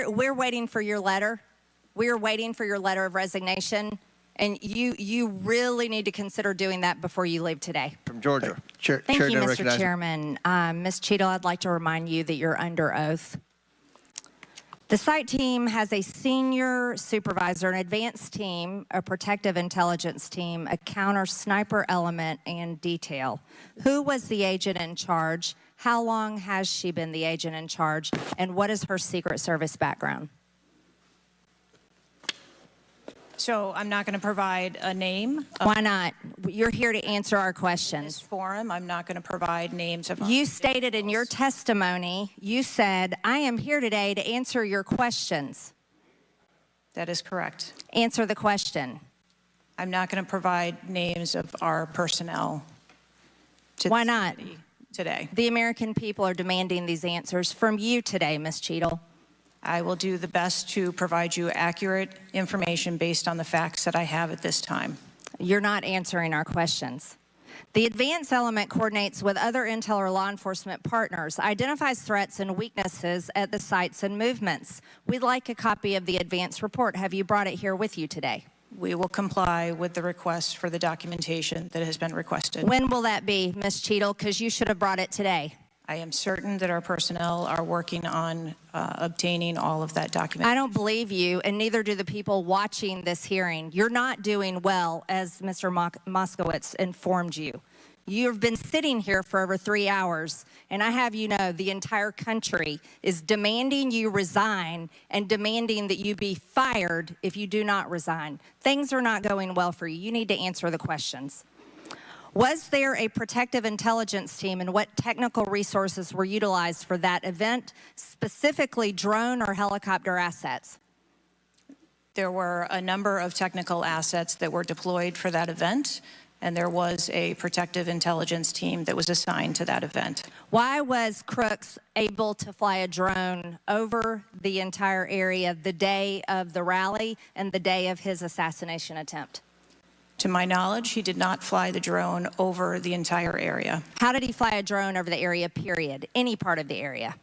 We're waiting for your letter. We're waiting for your letter of resignation, and you really need to consider doing that before you leave today. From Georgia. Thank you, Mr. Chairman. Ms. Cheatle, I'd like to remind you that you're under oath. The site team has a senior supervisor, an advanced team, a protective intelligence team, a counter sniper element, and detail. Who was the agent in charge? How long has she been the agent in charge? And what is her Secret Service background? So I'm not going to provide a name. Why not? You're here to answer our In this questions. forum, I'm not going to provide names of. You stated in your testimony, you said, I am here today to answer your questions. That is correct. Answer the question. I'm not going to provide names of our personnel. Why not? Today. The American people are demanding these answers from you today, Ms. Cheatle. I will do the best to provide you accurate information based on the facts that I have at this time. You're not answering our questions. The advance element coordinates with other intel or law enforcement partners, identifies threats and weaknesses at the sites and movements. We'd like a copy of the advance report. Have you brought it here with you today? We will comply with the request for the documentation that has been requested. When will that be, Ms. Cheatle? Because you should have brought it today. I am certain that our personnel are working on obtaining all of that documentation. I don't believe you, and neither do the people watching this hearing. You're not doing well, as Mr. Moskowitz informed you. You've been sitting here for over 3 hours, and I have you know the entire country is demanding you resign and demanding that you be fired if you do not resign. Things are not going well for you. You need to answer the questions. Was there a protective intelligence team, and what technical resources were utilized for that event, specifically drone or helicopter assets? There were a number of technical assets that were deployed for that event, and there was a protective intelligence team that was assigned to that event. Why was Crooks able to fly a drone over the entire area the day of the rally and the day of his assassination attempt? To my knowledge, he did not fly the drone over the entire area. How did he fly a drone over the area, period? Any part of the area?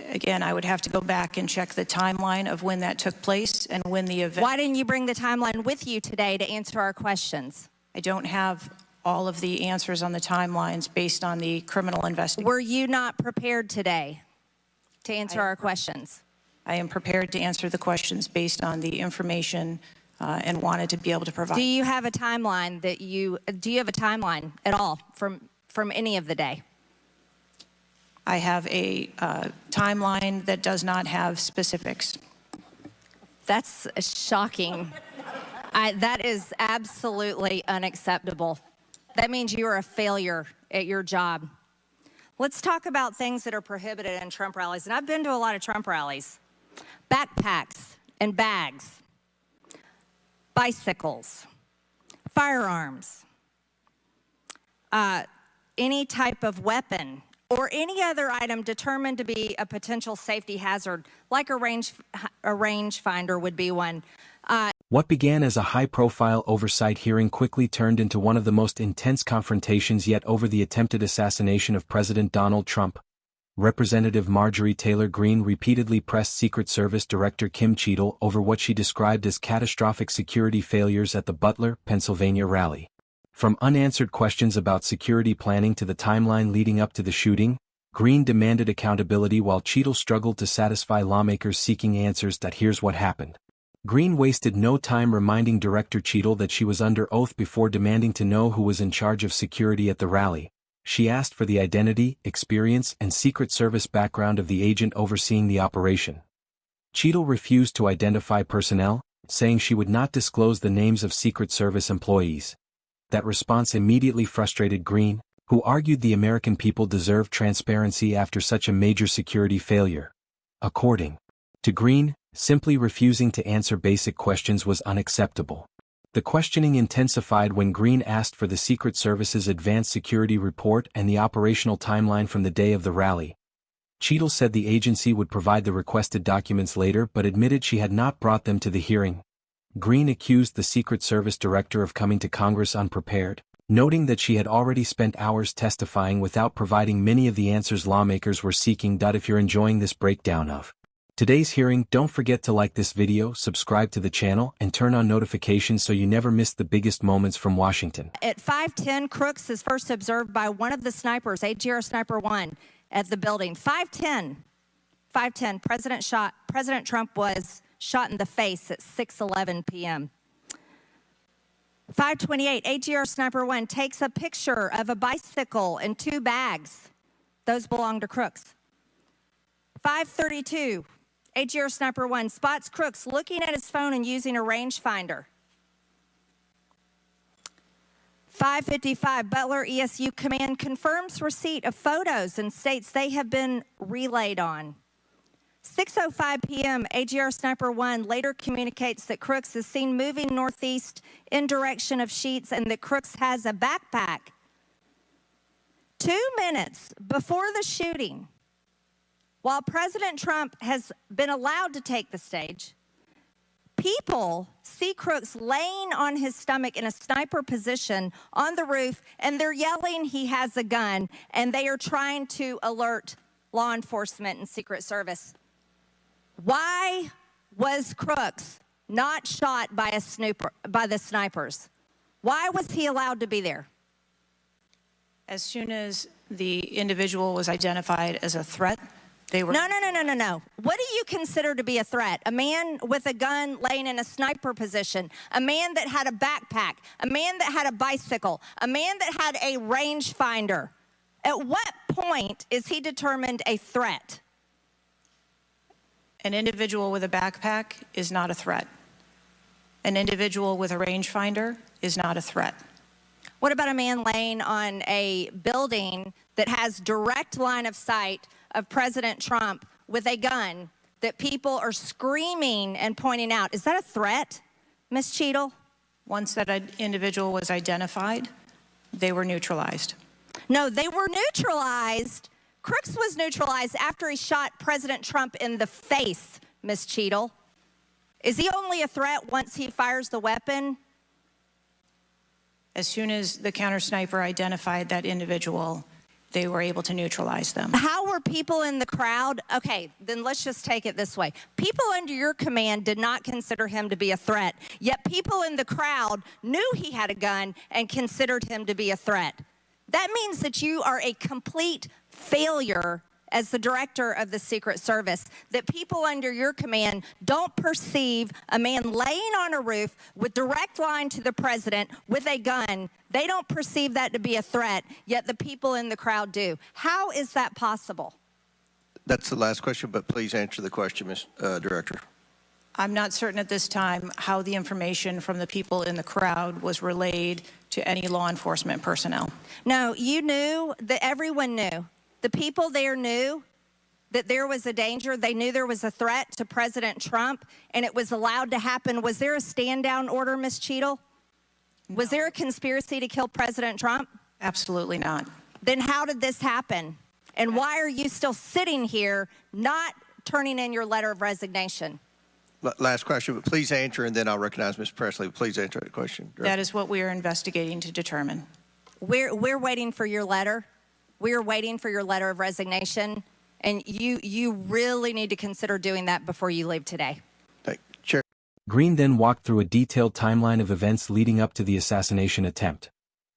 Again, I would have to go back and check the timeline of when that took place and when the event. Why didn't you bring the timeline with you today to answer our questions? I don't have all of the answers on the timelines based on the criminal investigation. Were you not prepared today to answer our questions? I am prepared to answer the questions based on the information and wanted to be able to provide. Do you have a timeline that do you have a timeline at all from any of the day? I have a timeline that does not have specifics. That's shocking. That is absolutely unacceptable. That means you are a failure at your job. Let's talk about things that are prohibited in Trump rallies. And I've been to a lot of Trump rallies. Backpacks and bags. Bicycles, firearms, any type of weapon, or any other item determined to be a potential safety hazard, like a rangefinder would be one. What began as a high-profile oversight hearing quickly turned into one of the most intense confrontations yet over the attempted assassination of President Donald Trump. Representative Marjorie Taylor Greene repeatedly pressed Secret Service Director Kim Cheatle over what she described as catastrophic security failures at the Butler, Pennsylvania rally. From unanswered questions about security planning to the timeline leading up to the shooting, Greene demanded accountability while Cheatle struggled to satisfy lawmakers seeking answers that here's what happened. Greene wasted no time reminding Director Cheatle that she was under oath before demanding to know who was in charge of security at the rally. She asked for the identity, experience, and Secret Service background of the agent overseeing the operation. Cheatle refused to identify personnel, saying she would not disclose the names of Secret Service employees. That response immediately frustrated Greene, who argued the American people deserved transparency after such a major security failure. According to Greene, simply refusing to answer basic questions was unacceptable. The questioning intensified when Greene asked for the Secret Service's advanced security report and the operational timeline from the day of the rally. Cheatle said the agency would provide the requested documents later but admitted she had not brought them to the hearing. Greene accused the Secret Service director of coming to Congress unprepared, noting that she had already spent hours testifying without providing many of the answers lawmakers were seeking. If you're enjoying this breakdown of Today's hearing, don't forget to like this video, subscribe to the channel, and turn on notifications so you never miss the biggest moments from Washington. At 5:10, Crooks is first observed by one of the snipers, AGR Sniper 1, at the building. 5:10, President Trump was shot in the face at 6:11 p.m. 5:28, AGR Sniper 1 takes a picture of a bicycle and 2 bags. Those belong to Crooks. 5:32, AGR Sniper 1 spots Crooks looking at his phone and using a rangefinder. 5:55, Butler ESU Command confirms receipt of photos and states they have been relayed on. 6:05 p.m., AGR Sniper 1 later communicates that Crooks is seen moving northeast in direction of Sheets and that Crooks has a backpack. 2 minutes before the shooting, while President Trump has been allowed to take the stage, people see Crooks laying on his stomach in a sniper position on the roof, and they're yelling he has a gun, and they are trying to alert law enforcement and Secret Service. Why was Crooks not shot by the snipers? Why was he allowed to be there? As soon as the individual was identified as a threat, they were... No. What do you consider to be a threat? A man with a gun laying in a sniper position, a man that had a backpack, a man that had a bicycle, a man that had a rangefinder. At what point is he determined a threat? An individual with a backpack is not a threat. An individual with a rangefinder is not a threat. What about a man laying on a building that has direct line of sight of President Trump with a gun that people are screaming and pointing out? Is that a threat, Ms. Cheatle? Once that individual was identified, they were neutralized. No, they were neutralized. Crooks was neutralized after he shot President Trump in the face, Ms. Cheatle. Is he only a threat once he fires the weapon? As soon as the counter sniper identified that individual, they were able to neutralize them. How were people in the crowd? Okay, then let's just take it this way. People under your command did not consider him to be a threat, yet people in the crowd knew he had a gun and considered him to be a threat. That means that you are a complete failure as the director of the Secret Service, that people under your command don't perceive a man laying on a roof with direct line to the president with a gun. They don't perceive that to be a threat, yet the people in the crowd do. How is that possible? That's the last question, but please answer the question, Ms. Director. I'm not certain at this time how the information from the people in the crowd was relayed to any law enforcement personnel. No, you knew, that everyone knew. The people there knew that there was a danger. They knew there was a threat to President Trump, and it was allowed to happen. Was there a stand-down order, Ms. Cheatle? No. Was there a conspiracy to kill President Trump? Absolutely not. Then how did this happen? And why are you still sitting here not turning in your letter of resignation? Last question, but please answer, and then I'll recognize Ms. Presley. Please answer that question. Director. That is what we are investigating to determine. We're waiting for your letter. We're waiting for your letter of resignation, and you really need to consider doing that before you leave today. Chair. Greene then walked through a detailed timeline of events leading up to the assassination attempt.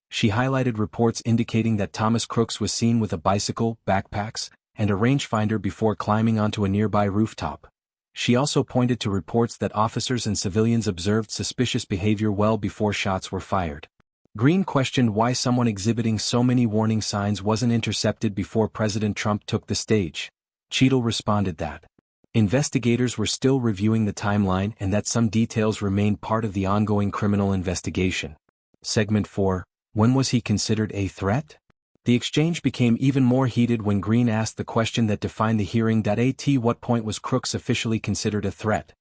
She highlighted reports indicating that Thomas Crooks was seen with a bicycle, backpacks, and a rangefinder before climbing onto a nearby rooftop. She also pointed to reports that officers and civilians observed suspicious behavior well before shots were fired. Greene questioned why someone exhibiting so many warning signs wasn't intercepted before President Trump took the stage. Cheatle responded that investigators were still reviewing the timeline and that some details remained part of the ongoing criminal investigation. Segment 4, when was he considered a threat? The exchange became even more heated when Greene asked the question that defined the hearing: at what point was Crooks officially considered a threat?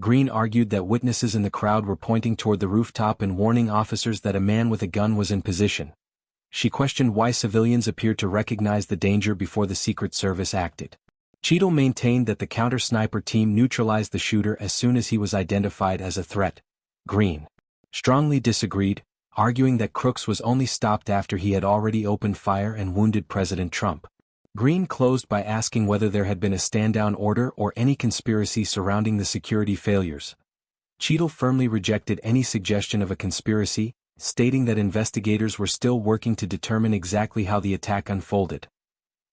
Greene argued that witnesses in the crowd were pointing toward the rooftop and warning officers that a man with a gun was in position. She questioned why civilians appeared to recognize the danger before the Secret Service acted. Cheatle maintained that the counter-sniper team neutralized the shooter as soon as he was identified as a threat. Greene strongly disagreed, arguing that Crooks was only stopped after he had already opened fire and wounded President Trump. Greene closed by asking whether there had been a stand-down order or any conspiracy surrounding the security failures. Cheatle firmly rejected any suggestion of a conspiracy, stating that investigators were still working to determine exactly how the attack unfolded.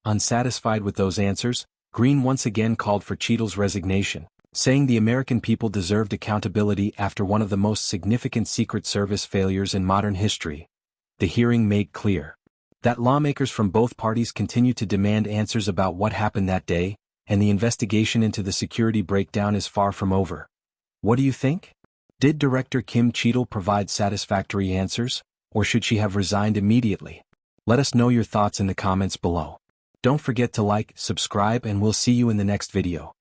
Unsatisfied with those answers, Greene once again called for Cheatle's resignation, saying the American people deserved accountability after one of the most significant Secret Service failures in modern history. The hearing made clear that lawmakers from both parties continue to demand answers about what happened that day, and the investigation into the security breakdown is far from over. What do you think? Did Director Kim Cheatle provide satisfactory answers, or should she have resigned immediately? Let us know your thoughts in the comments below. Don't forget to like, subscribe, and we'll see you in the next video.